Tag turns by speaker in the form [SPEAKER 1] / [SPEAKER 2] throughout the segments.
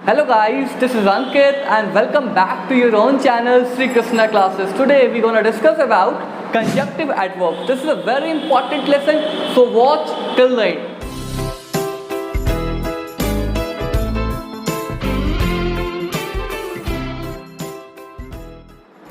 [SPEAKER 1] Hello guys, this is Ankit and welcome back to your own channel Sri Krishna Classes. Today we're gonna discuss about conjunctive adverbs. This is a very important lesson, so watch till the end.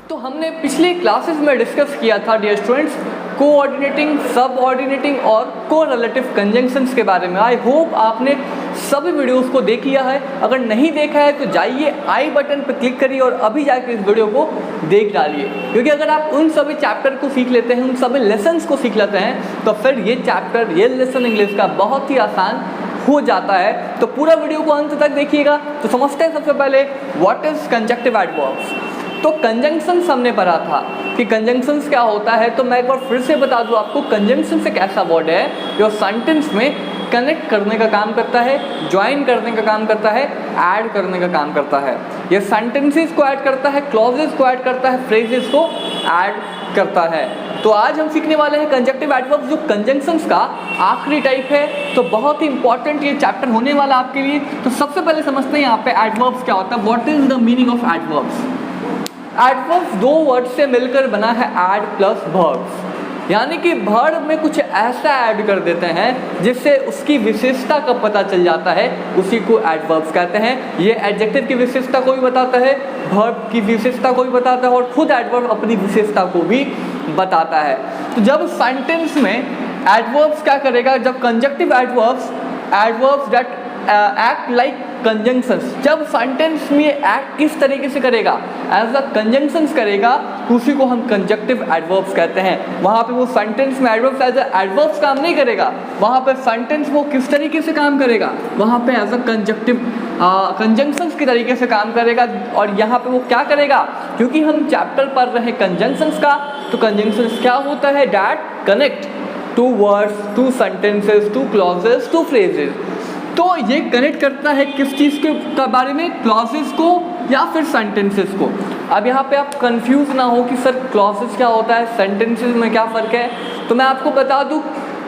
[SPEAKER 1] तो हमने पिछली classes में discuss किया था dear students coordinating, subordinating और correlative conjunctions के बारे में। आई होप आपने सभी वीडियोस को देख लिया है। अगर नहीं देखा है तो जाइए आई बटन पर क्लिक करिए और अभी जाकर इस वीडियो को देख डालिए, क्योंकि अगर आप उन सभी चैप्टर को सीख लेते हैं, उन सभी लेसन्स को सीख लेते हैं, तो फिर ये चैप्टर, ये लेसन इंग्लिश का बहुत ही आसान हो जाता है। तो पूरा वीडियो को अंत तक देखिएगा। तो समझते हैं सबसे पहले व्हाट इज कंजक्टिव एडवर्ब्स। तो कंजंक्शंस हमने पढ़ा था कि कंजंक्शंस क्या होता है। तो मैं एक बार फिर से बता दूं आपको, कंजंक्शंस एक ऐसा वर्ड है जो सेंटेंस में कनेक्ट करने का काम करता है, ज्वाइन करने का काम करता है, ऐड करने का काम करता है। ये सेंटेंसेस को ऐड करता है, क्लॉजेस को ऐड करता है, फ्रेजेस को ऐड करता है। तो आज हम सीखने वाले हैं कंजक्टिव एडवर्ब्स, जो कंजंक्शंस का आखिरी टाइप है। तो बहुत ही इंपॉर्टेंट ये चैप्टर होने वाला आपके लिए। तो सबसे पहले समझते हैं यहाँ पे एडवर्ब्स क्या होता है। What is the meaning of adverbs. Adverbs दो वर्ड से मिलकर बना है, एड प्लस वर्ब्स, यानी कि वर्ब में कुछ ऐसा ऐड कर देते हैं जिससे उसकी विशेषता का पता चल जाता है, उसी को एडवर्ब्स कहते हैं। ये एडजेक्टिव की विशेषता को भी बताता है, वर्ब की विशेषता को भी बताता है और खुद एडवर्ब अपनी विशेषता को भी बताता है। तो जब सेंटेंस में एडवर्ब्स क्या करेगा, जब conjunctive adverbs that act like conjunctions, जब सेंटेंस में एक्ट किस तरीके से करेगा, एज अ कंजंक्शंस करेगा, तो उसी को हम कंजक्टिव एडवर्ब्स कहते हैं। वहाँ पे वो सेंटेंस में एडवर्ब्स एज अ एडवर्ब्स काम नहीं करेगा, वहाँ पे सेंटेंस वो किस तरीके से काम करेगा, वहाँ पे एज अ कंजक्टिव कंजंक्शंस के तरीके से काम करेगा। और यहाँ पे वो क्या करेगा, क्योंकि हम चैप्टर पढ़ रहे हैं कंजंक्शंस का, तो कंजंक्शंस क्या होता है, that connect two words, two sentences, two clauses, two phrases. तो ये कनेक्ट करता है किस चीज़ के बारे में, क्लॉजेस को या फिर सेंटेंसेस को। अब यहाँ पे आप कंफ्यूज ना हो कि सर क्लॉजेस क्या होता है, सेंटेंसेस में क्या फ़र्क है। तो मैं आपको बता दूँ,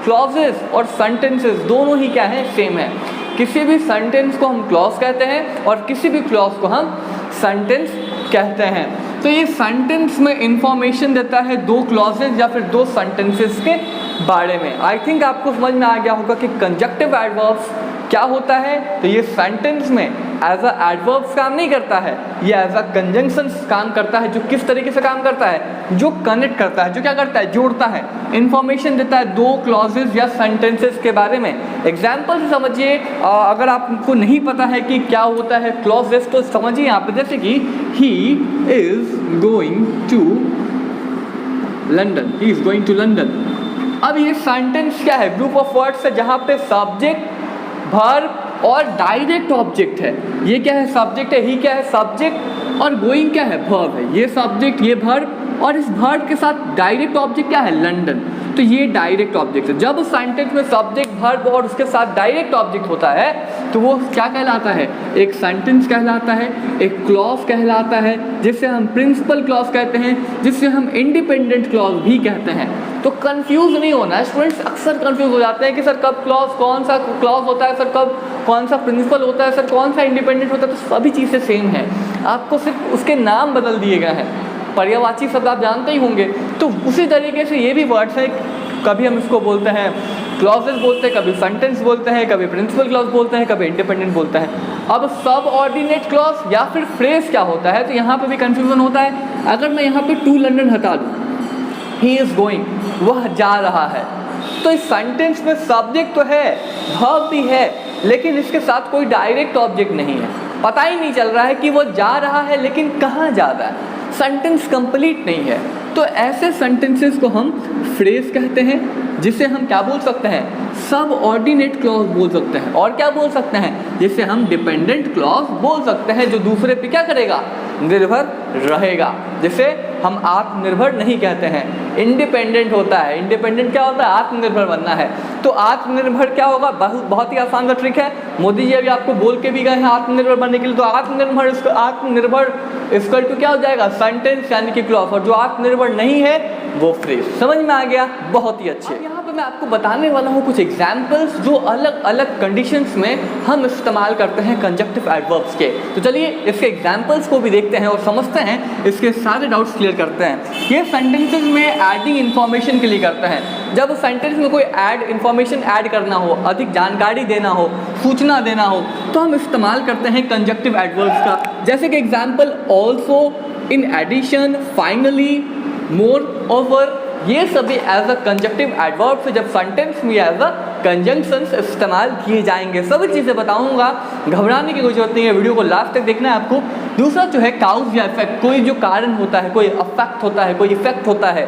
[SPEAKER 1] क्लॉजेस और सेंटेंसेस दोनों ही क्या है, सेम है। किसी भी सेंटेंस को हम क्लॉज कहते हैं और किसी भी क्लॉज को हम सेंटेंस कहते हैं। तो ये सेंटेंस में इंफॉर्मेशन देता है दो क्लॉजेस या फिर दो सेंटेंसेस के बारे में। आई थिंक आपको समझ में आ गया होगा कि कंजक्टिव एडवर्ब्स क्या होता है। तो ये सेंटेंस में एज अ एडवर्ब्स काम नहीं करता है, ये एज अ कंजंक्शंस काम करता है। जो किस तरीके से काम करता है, जो कनेक्ट करता है, जो क्या करता है, जोड़ता है, इंफॉर्मेशन देता है दो क्लॉजेस या सेंटेंसेस के बारे में। एग्जाम्पल से समझिए, अगर आपको नहीं पता है कि क्या होता है क्लॉजेस, तो समझिए यहाँ पे, जैसे कि he is going to London, he is going to London. अब ये सेंटेंस क्या है, ग्रुप ऑफ वर्ड्स है जहाँ पे सब्जेक्ट, वर्ब और डायरेक्ट ऑब्जेक्ट है। ये क्या है, सब्जेक्ट है, ही क्या है, सब्जेक्ट, और गोइंग क्या है, वर्ब है। ये सब्जेक्ट, ये वर्ब, और इस वर्ब के साथ डायरेक्ट ऑब्जेक्ट क्या है, लंदन। तो ये डायरेक्ट ऑब्जेक्ट है। जब सेंटेंस में सब्जेक्ट, वर्ब और उसके साथ डायरेक्ट ऑब्जेक्ट होता है तो वो क्या कहलाता है, एक सेंटेंस कहलाता है, एक क्लॉज कहलाता है, जिसे हम प्रिंसिपल क्लॉज कहते हैं, जिसे हम इंडिपेंडेंट क्लॉज भी कहते हैं। तो कंफ्यूज नहीं होना, स्टूडेंट्स अक्सर कंफ्यूज हो जाते हैं कि सर कब क्लॉज, कौन सा क्लॉज होता है, सर कब कौन सा प्रिंसिपल होता है, सर कौन सा इंडिपेंडेंट होता है। तो सभी चीज़ें सेम है, आपको सिर्फ उसके नाम बदल दिए गए हैं। पर्यायवाची शब्द आप जानते ही होंगे। तो उसी तरीके से ये भी वर्ड्स हैं, कभी हम इसको बोलते हैं क्लॉजेस बोलते हैं, कभी सेंटेंस बोलते हैं, कभी प्रिंसिपल क्लॉज बोलते हैं, कभी इंडिपेंडेंट बोलते हैं। अब सब ऑर्डिनेट क्लॉज या फिर फ्रेज क्या होता है, तो यहाँ पे भी कंफ्यूजन होता है। अगर मैं यहाँ पे टू लंदन हटा दूँ, ही इज गोइंग, वह जा रहा है, तो इस सेंटेंस में सब्जेक्ट तो है, वर्ब भी है, लेकिन इसके साथ कोई डायरेक्ट ऑब्जेक्ट नहीं है। पता ही नहीं चल रहा है कि वो जा रहा है, लेकिन कहाँ जा रहा है, सेंटेंस कंप्लीट नहीं है। तो ऐसे सेंटेंसेस को हम फ्रेज कहते हैं, जिसे हम क्या बोल सकते हैं, सब ऑर्डिनेट क्लॉज बोल सकते हैं। और क्या बोल सकते हैं, जिसे हम डिपेंडेंट क्लॉज बोल सकते हैं, जो दूसरे पे क्या करेगा, निर्भर रहेगा। जिसे हम आत्मनिर्भर नहीं कहते हैं, इंडिपेंडेंट होता है। इंडिपेंडेंट क्या होता है, आत्मनिर्भर बनना है। तो आत्मनिर्भर क्या होगा, बहुत ही आसान सा ट्रिक है, मोदी जी अभी आपको बोल के भी गए हैं आत्मनिर्भर बनने के लिए। तो आत्मनिर्भर इसका टू क्या हो जाएगा, सेंटेंस यानी कि क्लॉज, और जो आत्मनिर्भर नहीं है वो फ्रेज। समझ में आ गया, बहुत ही अच्छे। यहाँ पे मैं आपको बताने वाला हूँ कुछ एग्जाम्पल्स जो अलग अलग कंडीशंस में हम इस्तेमाल करते हैं कंजक्टिव एडवर्ब्स के। तो चलिए इसके एग्जाम्पल्स को भी देखते हैं और समझते हैं, इसके सारे डाउट्स क्लियर करते हैं। ये सेंटेंसेस में एडिंग इन्फॉर्मेशन के लिए करते हैं। जब सेंटेंस में कोई इन्फॉर्मेशन ऐड करना हो, अधिक जानकारी देना हो, सूचना देना हो, तो हम इस्तेमाल करते हैं कंजक्टिव एडवर्ब्स का। जैसे कि example also, in addition, finally, moreover, ये सभी एज अ कंजक्टिव एडवर्ब से जब सेंटेंस में एज अ कंजंक्शंस इस्तेमाल किए जाएंगे। सभी चीज़ें बताऊंगा, घबराने की कोई जरूरत नहीं है, वीडियो को लास्ट तक देखना है आपको। दूसरा जो है काउज या इफेक्ट, कोई जो कारण होता है, कोई अफेक्ट होता है, कोई इफेक्ट होता है,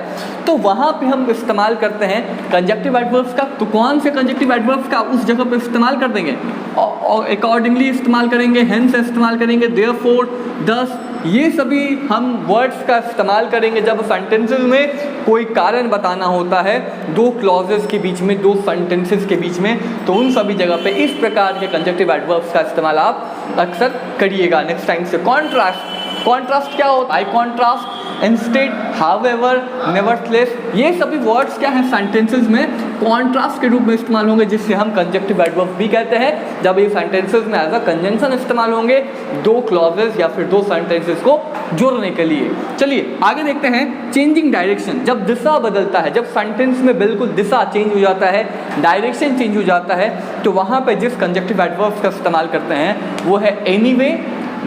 [SPEAKER 1] तो वहाँ पे हम इस्तेमाल करते हैं कंजक्टिव एडवर्ब्स का। तो कौन से कंजक्टिव एडवर्ब्स का उस जगह पे इस्तेमाल कर देंगे और अकॉर्डिंगली इस्तेमाल करेंगे, हेंस इस्तेमाल करेंगे, देयरफॉर, दस, ये सभी हम वर्ड्स का इस्तेमाल करेंगे जब सेंटेंसेस में कोई कारण बताना होता है दो क्लॉजेस के बीच में, दो सेंटेंसेस के बीच में। तो उन सभी जगह पे इस प्रकार के कंजक्टिव एडवर्ब्स का इस्तेमाल आप अक्सर करिएगा नेक्स्ट टाइम से। कॉन्ट्रास्ट, कॉन्ट्रास्ट क्या होता है? कॉन्ट्रास्ट, इंस्टेड, हाउएवर, नेवरथलेस, ये सभी वर्ड्स क्या हैं सेंटेंसेस में कॉन्ट्रास्ट के रूप में इस्तेमाल होंगे, जिससे हम कंजक्टिव एडवर्ब भी कहते हैं जब ये सेंटेंसेस में एज अ कंजंक्शन इस्तेमाल होंगे दो क्लॉजेस या फिर दो सेंटेंसेस को जोड़ने के लिए। चलिए आगे देखते हैं। चेंजिंग डायरेक्शन, जब दिशा बदलता है, जब सेंटेंस में बिल्कुल दिशा चेंज हो जाता है, डायरेक्शन चेंज हो जाता है, तो वहाँ पर जिस कंजक्टिव एडवर्ब्स का इस्तेमाल करते हैं वो है एनीवे,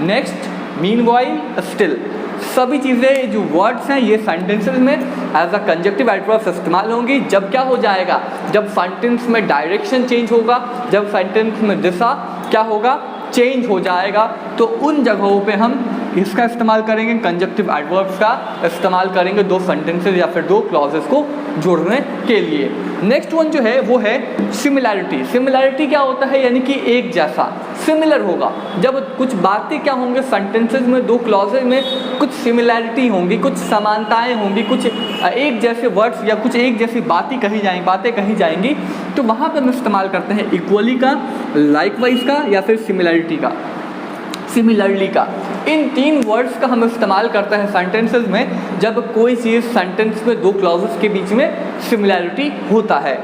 [SPEAKER 1] नेक्स्ट, मीनवाइल, स्टिल। सभी चीज़ें जो वर्ड्स हैं ये सेंटेंसेस में एज अ कंजक्टिव एडवर्ब्स इस्तेमाल होंगी जब क्या हो जाएगा, जब सेंटेंस में डायरेक्शन चेंज होगा, जब सेंटेंस में दिशा क्या होगा, चेंज हो जाएगा, तो उन जगहों पे हम इसका इस्तेमाल करेंगे, कंजक्टिव एडवर्ब्स का इस्तेमाल करेंगे दो सेंटेंसेस या फिर दो क्लॉजेस को जोड़ने के लिए। नेक्स्ट वन जो है वो है सिमिलैरिटी। सिमिलैरिटी क्या होता है? यानी कि एक जैसा, सिमिलर होगा। जब कुछ बातें क्या होंगे सेंटेंसेस में, दो क्लॉजेस में कुछ सिमिलैरिटी होंगी, कुछ समानताएं होंगी, कुछ एक जैसे वर्ड्स या कुछ एक जैसी बातें कही जाएंगी, तो वहाँ पर हम इस्तेमाल करते हैं इक्वली का, लाइकवाइज का या फिर सिमिलैरिटी का, सिमिलरली का। इन तीन वर्ड्स का हम इस्तेमाल करते हैं सेंटेंसेस में जब कोई चीज़ सेंटेंस में दो क्लॉजेस के बीच में सिमिलैरिटी होता है।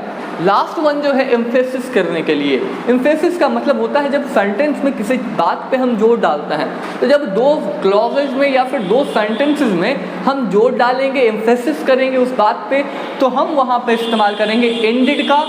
[SPEAKER 1] लास्ट वन जो है एम्फेसिस करने के लिए। एम्फेसिस का मतलब होता है जब सेंटेंस में किसी बात पे हम जोर डालते हैं, तो जब दो क्लॉजेज में या फिर दो सेंटेंसेस में हम जोर डालेंगे, एम्फेसिस करेंगे उस बात पे, तो हम वहाँ पे इस्तेमाल करेंगे इंडिड का,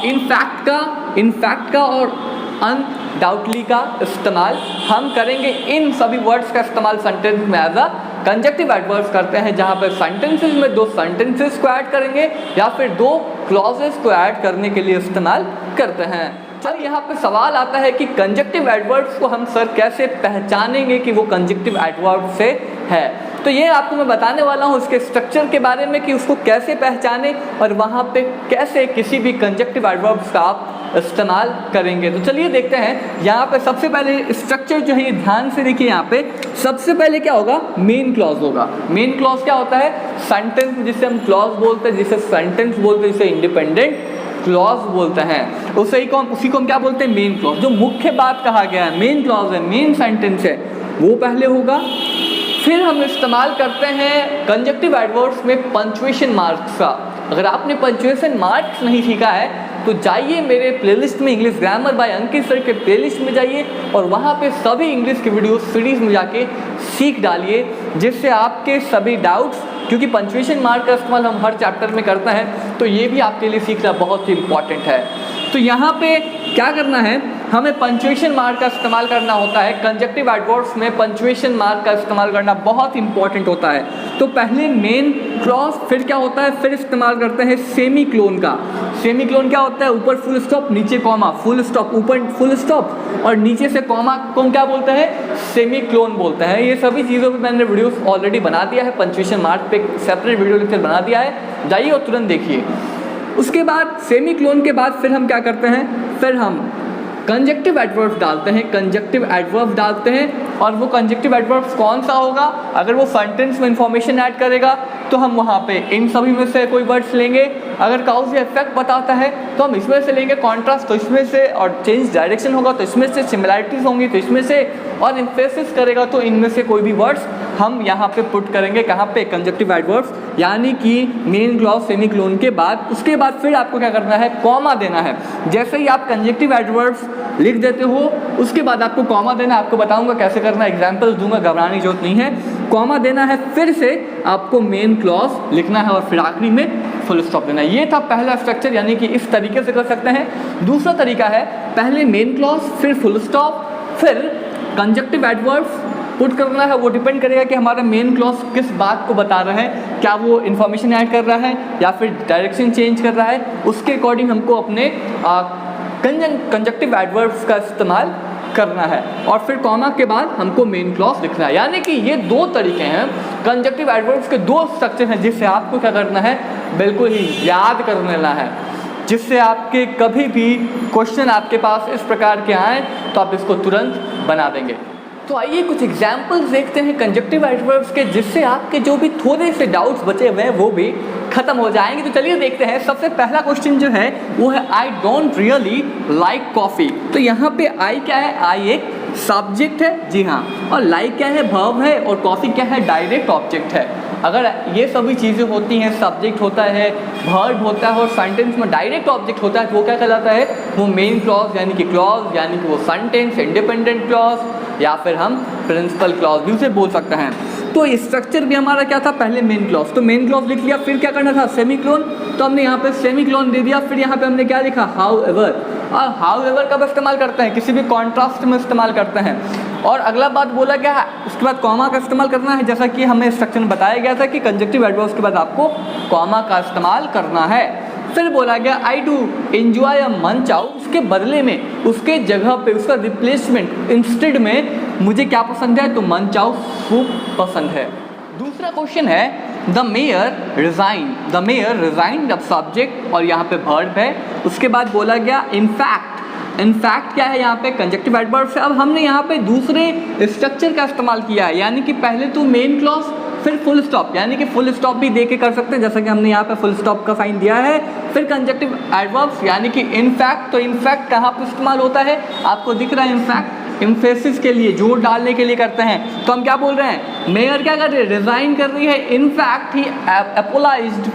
[SPEAKER 1] इनफैक्ट का और अनडाउटली का इस्तेमाल हम करेंगे। इन सभी वर्ड्स का इस्तेमाल सेंटेंस में एज अ कंजक्टिव एडवर्ब्स करते हैं, जहाँ पर सेंटेंसेस में दो सेंटेंसेस को ऐड करेंगे या फिर दो क्लॉजेस को ऐड करने के लिए इस्तेमाल करते हैं। चलिए यहाँ पे सवाल आता है कि कंजक्टिव एडवर्ब्स को हम सर कैसे पहचानेंगे कि वो कंजक्टिव एडवर्ब से है। तो ये आपको मैं बताने वाला हूँ इसके स्ट्रक्चर के बारे में कि उसको कैसे पहचाने और वहाँ पे कैसे किसी भी कंजक्टिव एडवर्ब्स का आप इस्तेमाल करेंगे। तो चलिए देखते हैं। यहाँ पे सबसे पहले स्ट्रक्चर जो है ये ध्यान से देखिए। यहाँ पे सबसे पहले क्या होगा, मेन क्लॉज होगा। मेन क्लॉज क्या होता है, सेंटेंस जिसे हम क्लॉज बोलते हैं, जिसे सेंटेंस बोलते हैं, जिसे इंडिपेंडेंट क्लॉज बोलते हैं, उसी को हम क्या बोलते हैं, मेन क्लॉज। जो मुख्य बात कहा गया है, मेन क्लॉज है, मेन सेंटेंस है, वो पहले होगा। फिर हम इस्तेमाल करते हैं कंजक्टिव एडवर्ब्स में पंक्चुएशन मार्क्स का। अगर आपने पंक्चुएशन मार्क्स नहीं सीखा है तो जाइए मेरे प्लेलिस्ट में, इंग्लिश ग्रामर बाय अंकित सर के प्लेलिस्ट में जाइए और वहाँ पे सभी इंग्लिश की वीडियो सीरीज़ में जाके सीख डालिए, जिससे आपके सभी डाउट्स, क्योंकि पंक्चुएशन मार्क का इस्तेमाल हम हर चैप्टर में करते हैं, तो ये भी आपके लिए सीखना बहुत ही इम्पॉर्टेंट है। तो यहाँ पे क्या करना है, हमें पंक्चुएशन मार्क का इस्तेमाल करना होता है। कंजक्टिव एडवर्ब्स में पंक्चुएशन मार्क का इस्तेमाल करना बहुत इंपॉर्टेंट होता है। तो पहले मेन क्लॉज, फिर क्या होता है, फिर इस्तेमाल करते हैं सेमी क्लोन का। सेमी क्लोन क्या होता है, ऊपर फुल स्टॉप, नीचे कॉमा, फुल स्टॉप, ऊपर फुल स्टॉप और नीचे से कॉमा को क्या बोलते हैं, सेमी क्लोन बोलते हैं। ये सभी चीज़ों पर मैंने वीडियोस ऑलरेडी बना दिया है, पंक्चुएशन मार्क पे सेपरेट वीडियो लेक्चर बना दिया है, जाइए और तुरंत देखिए। उसके बाद सेमी क्लोन के बाद फिर हम क्या करते हैं, फिर हम कंजक्टिव एडवर्ब्स डालते हैं। कंजक्टिव एडवर्ब्स डालते हैं और वो कंजक्टिव एडवर्ब्स कौन सा होगा, अगर वो सेंटेंस में इंफॉर्मेशन ऐड करेगा तो हम वहाँ पे इन सभी में से कोई वर्ड्स लेंगे। अगर काउज इफेक्ट बताता है तो हम इसमें से लेंगे, कॉन्ट्रास्ट तो इसमें से, और चेंज डायरेक्शन होगा तो इसमें से, सिमिलैरिटीज होंगी तो इसमें से, और एम्फेसिस करेगा तो इनमें से कोई भी वर्ड्स हम यहाँ पे पुट करेंगे कहाँ पे, कंजक्टिव एडवर्ब्स, यानी कि मेन क्लॉज सेमीकोलन के बाद, उसके बाद फिर आपको क्या करना है, कॉमा देना है। जैसे ही आप कंजक्टिव एडवर्ब्स लिख देते हो उसके बाद आपको कॉमा देना है। आपको बताऊंगा कैसे करना, एग्जाम्पल्स दूंगा, घबराने की जरूरत नहीं है। कॉमा देना है, फिर से आपको मेन क्लॉज लिखना है और फिर आखिरी में फुल स्टॉप देना है। ये था पहला स्ट्रक्चर, यानी कि इस तरीके से कर सकते हैं। दूसरा तरीका है, पहले मेन क्लॉज फिर फुल स्टॉप फिर कंजक्टिव एडवर्ब्स पुट करना है। वो डिपेंड करेगा कि हमारा मेन क्लॉज किस बात को बता रहा है, क्या वो इन्फॉर्मेशन ऐड कर रहा है या फिर डायरेक्शन चेंज कर रहा है, उसके अकॉर्डिंग हमको अपने कंजक्टिव एडवर्ब्स का इस्तेमाल करना है। और फिर कॉमा के बाद हमको मेन क्लॉज लिखना है। यानी कि ये दो तरीके हैं, कंजक्टिव एडवर्ब्स के दो स्ट्रक्चर हैं जिससे आपको क्या करना है, बिल्कुल ही याद कर लेना है, जिससे आपके कभी भी क्वेश्चन आपके पास इस प्रकार के आए तो आप इसको तुरंत बना देंगे। तो आइए कुछ एग्जाम्पल्स देखते हैं कंजक्टिव एडवर्ब्स के, जिससे आपके जो भी थोड़े से डाउट्स बचे हुए हैं वो भी खत्म हो जाएंगे। तो चलिए देखते हैं। सबसे पहला क्वेश्चन जो है वो है I don't really like coffee. तो यहाँ पे आई क्या है, आई एक सब्जेक्ट है, जी हाँ, और लाइक क्या है, वर्ब है, और कॉफ़ी क्या है, डायरेक्ट ऑब्जेक्ट है। अगर ये सभी चीज़ें होती हैं, सब्जेक्ट होता है, वर्ब होता है और सेंटेंस में डायरेक्ट ऑब्जेक्ट होता है, तो वो क्या कहलाता है, वो मेन क्लॉज यानी कि क्लॉज, यानी कि वो सेंटेंस, इंडिपेंडेंट क्लॉज या फिर हम प्रिंसिपल क्लॉज भी उसे बोल सकते हैं। तो स्ट्रक्चर भी हमारा क्या था, पहले मेन क्लॉज, तो मेन क्लॉज लिख लिया, फिर क्या करना था, सेमीकोलन, तो हमने यहाँ पे सेमीकोलन दे दिया, फिर यहाँ पे हमने क्या लिखा, हाउ एवर। और हाउ एवर कब इस्तेमाल करते हैं, किसी भी कॉन्ट्रास्ट में इस्तेमाल करते हैं। और अगला बात बोला गया है, उसके बाद कॉमा का इस्तेमाल करना है, जैसा कि हमें स्ट्रक्चर में बताया गया था कि कंजक्टिव एडवर्ब्स के बाद आपको कॉमा का इस्तेमाल करना है। फिर बोला गया आई डू एंजॉय अ मंच आउट, उसके बदले में, उसके जगह पे, उसका रिप्लेसमेंट इंस्टेड में मुझे क्या पसंद है, तो मंच आउट फूड पसंद है। दूसरा क्वेश्चन है the mayor resign, the mayor resign the subject और यहाँ पे वर्ब है। उसके बाद बोला गया इनफैक्ट, इनफैक्ट क्या है, यहाँ पे कंजक्टिव एडवर्ब से। अब हमने यहाँ पे दूसरे स्ट्रक्चर का इस्तेमाल किया है, यानी कि पहले तो मेन क्लॉज फिर फुल स्टॉप, यानी कि फुल स्टॉप भी दे के कर सकते हैं, जैसा कि हमने यहाँ पे फुल स्टॉप का साइन दिया है। फिर कंजक्टिव एडवर्ब्स यानी कि इनफैक्ट, तो इनफैक्ट कहाँ पर इस्तेमाल होता है, आपको दिख रहा है, इनफैक्ट एम्फेसिस के लिए, जोर डालने के लिए करते हैं। तो हम क्या बोल रहे हैं, मेयर क्या कर रही है, रिजाइन कर रही है, in fact he apologised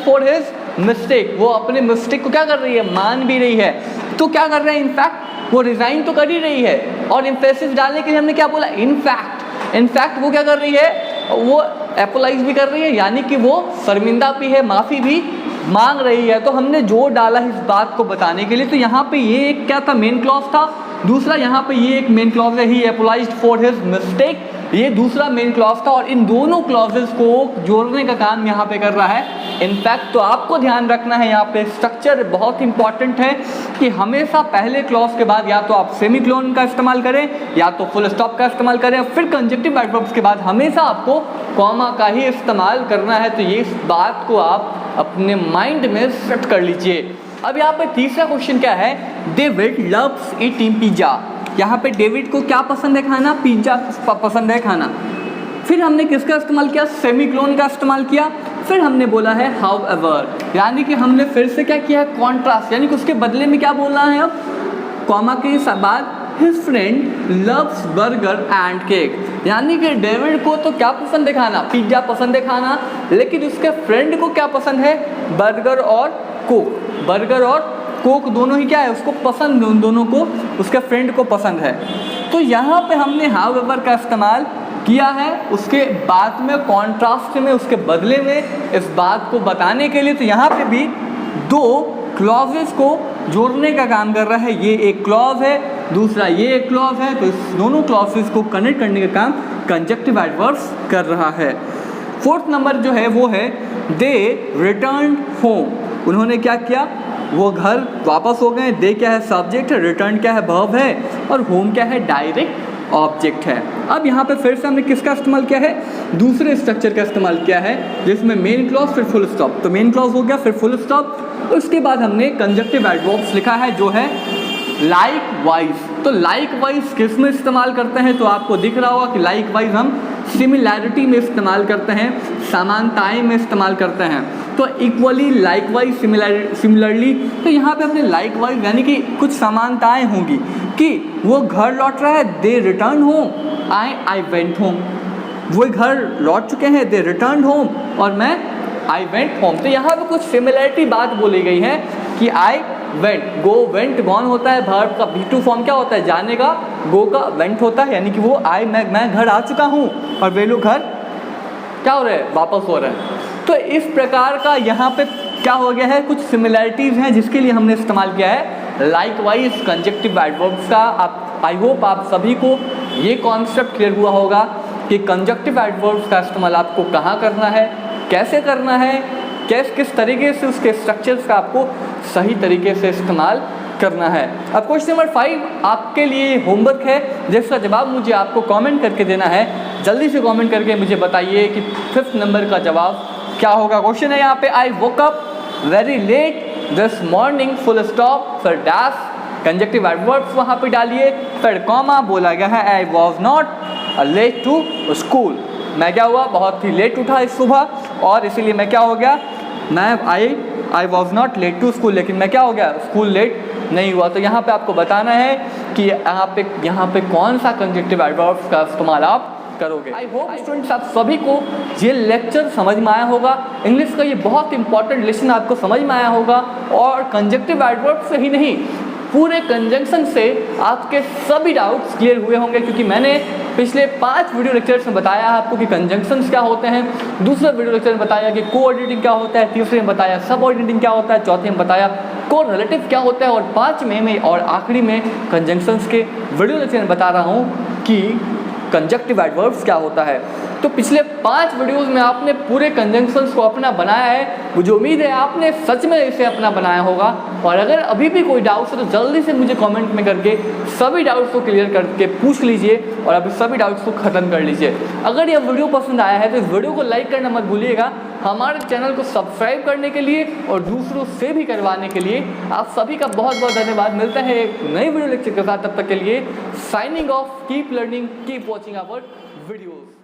[SPEAKER 1] for his mistake, वो अपने मिस्टेक को क्या कर रही है, मान भी रही है। तो क्या कर रहे हैं, इनफैक्ट वो रिजाइन तो कर ही रही है, और एम्फेसिस डालने के लिए हमने क्या बोला, इनफैक्ट। इनफैक्ट वो क्या कर रही है, वो अपोलाइज भी कर रही है, यानी कि वो शर्मिंदा भी है, माफ़ी भी मांग रही है। तो हमने जोर डाला इस बात को बताने के लिए। तो यहाँ पे ये एक क्या था, मेन क्लॉज था। दूसरा यहाँ पे ये एक मेन क्लॉज है, ही अपोलाइज्ड फॉर हिज मिस्टेक, ये दूसरा मेन क्लॉज था। और इन दोनों क्लॉजेस को जोड़ने का काम यहाँ पे कर रहा है इनफैक्ट। तो आपको ध्यान रखना है, यहाँ पे स्ट्रक्चर बहुत इंपॉर्टेंट है कि हमेशा पहले क्लॉज के बाद या तो आप सेमीकोलन का इस्तेमाल करें या तो फुल स्टॉप का इस्तेमाल करें, फिर कंजक्टिव एडवर्ब्स के बाद हमेशा आपको कॉमा का ही इस्तेमाल करना है। तो ये इस बात को आप अपने माइंड में सेट कर लीजिए। अब यहाँ पे तीसरा क्वेश्चन क्या है, डेविड लव्स ईटिंग पिज्जा। यहाँ पे डेविड को क्या पसंद है खाना, पिज्जा पसंद है खाना। फिर हमने किसका इस्तेमाल किया, सेमीकोलन का इस्तेमाल किया। फिर हमने बोला है हाउ एवर, यानी कि हमने फिर से क्या किया है, कॉन्ट्रास्ट, यानी कि उसके बदले में क्या बोलना है, अब कॉमा के बाद his friend loves burger and cake, यानी कि डेविड को तो क्या पसंद है खाना, पिज्जा पसंद है खाना, लेकिन उसके फ्रेंड को क्या पसंद है, बर्गर और कोक। बर्गर और कोक दोनों ही क्या है, उसको पसंद, उन दोनों को, उसके फ्रेंड को पसंद है। तो यहाँ पे हमने हाउ एवर का इस्तेमाल किया है, उसके बाद में कॉन्ट्रास्ट में, उसके बदले में, इस बात को बताने के लिए। तो यहाँ पे भी दो क्लॉजेस को जोड़ने का काम कर रहा है, ये एक क्लॉज है, दूसरा ये एक क्लॉज है। तो इस दोनों क्लॉजेस को कनेक्ट करने का काम कंजक्टिव एडवर्ब्स कर रहा है। फोर्थ नंबर जो है वो है दे रिटर्न होम, उन्होंने क्या किया, वो घर वापस हो गए। दे क्या है, सब्जेक्ट है, रिटर्न क्या है, वर्ब है, और होम क्या है, डायरेक्ट ऑब्जेक्ट है। अब यहाँ पे फिर से हमने किसका इस्तेमाल किया है, दूसरे स्ट्रक्चर का इस्तेमाल किया है, जिसमें मेन क्लॉज फिर फुल स्टॉप। तो मेन क्लॉज हो गया, फिर फुल स्टॉप, उसके बाद हमने कंजक्टिव एडवर्ब्स लिखा है जो है लाइक वाइज। तो लाइक वाइज किस में इस्तेमाल करते हैं, तो आपको दिख रहा होगा कि लाइक वाइज हम सिमिलैरिटी में इस्तेमाल करते हैं, समानताएं में इस्तेमाल करते हैं। तो इक्वली, लाइक वाइज, सिमिलरली। तो यहाँ पे अपने लाइक वाइज यानी कि कुछ समानताएं होंगी कि वो घर लौट रहा है, they return home, I went home. वो घर लौट चुके हैं, दे रिटर्न होम, और मैं आई वेंट होम। तो यहाँ पे कुछ सिमिलरिटी बात बोली गई है कि I went, go went gone होता है, वर्ब का V2 फॉर्म क्या होता है, जाने का, गो का वेंट होता है, यानी कि वो मैं घर आ चुका हूँ, और वे लोग घर क्या हो रहे हैं, वापस हो रहे हैं। तो इस प्रकार का यहाँ पे क्या हो गया है, कुछ सिमिलरिटीज़ हैं जिसके लिए हमने इस्तेमाल किया है लाइकवाइज कंजक्टिव एडवर्ब्स का। आप आई होप आप सभी को ये कॉन्सेप्ट क्लियर हुआ होगा कि कंजक्टिव एडवर्ब्स का इस्तेमाल आपको कहाँ करना है, कैसे करना है, किस तरीके से उसके स्ट्रक्चर्स का आपको सही तरीके से इस्तेमाल करना है। अब क्वेश्चन नंबर 5 आपके लिए होमवर्क है, जिसका जवाब मुझे आपको कमेंट करके देना है। जल्दी से कमेंट करके मुझे बताइए कि 5th नंबर का जवाब क्या होगा। क्वेश्चन है यहाँ पे, I woke up very late this morning, full stop, फिर डैश, कंजक्टिव एडवर्ब्स वहाँ पे डालिए, फिर कॉमा बोला गया है I was not late to school. मैं क्या हुआ, बहुत ही लेट उठा इस सुबह, और इसीलिए मैं क्या हो गया, मैं I was not late to school, लेकिन मैं क्या हो गया, स्कूल लेट नहीं हुआ। तो यहाँ पे आपको बताना है कि यहाँ पे कौन सा कंजक्टिव एडवर्ब्स का इस्तेमाल आप करोगे। आई होप स्टूडेंट्स आप सभी को ये लेक्चर समझ में आया होगा। इंग्लिश का ये बहुत इंपॉर्टेंट लेसन आपको समझ में आया होगा, और कंजक्टिव एडवर्ब्स से ही नहीं, पूरे कंजंक्शन से आपके सभी डाउट्स क्लियर हुए होंगे, क्योंकि मैंने पिछले 5 वीडियो लेक्चर्स में बताया आपको कि कंजंक्शंस क्या होते हैं, दूसरे वीडियो लेक्चर में बताया कि कोऑर्डिनेटिंग क्या होता है, तीसरे में बताया सबऑर्डिनेटिंग क्या होता है, चौथे में बताया कोरिलेटिव क्या होता है, और 5वें में और आखिरी में कंजंक्शंस के वीडियो लेक्चर में बता रहा हूँ कि कंजक्टिव एडवर्ब्स क्या होता है। तो पिछले 5 वीडियोस में आपने पूरे कंजंक्शंस को अपना बनाया है। मुझे उम्मीद है आपने सच में इसे अपना बनाया होगा, और अगर अभी भी कोई डाउट्स है तो जल्दी से मुझे कमेंट में करके सभी डाउट्स को क्लियर करके पूछ लीजिए, और अभी सभी डाउट्स को ख़त्म कर लीजिए। अगर यह वीडियो पसंद आया है तो इस वीडियो को लाइक करना मत भूलिएगा। हमारे चैनल को सब्सक्राइब करने के लिए और दूसरों से भी करवाने के लिए आप सभी का बहुत बहुत धन्यवाद। मिलते हैं एक नई वीडियो लेक्चर के साथ, तब तक के लिए signing off, keep learning, keep watching our videos.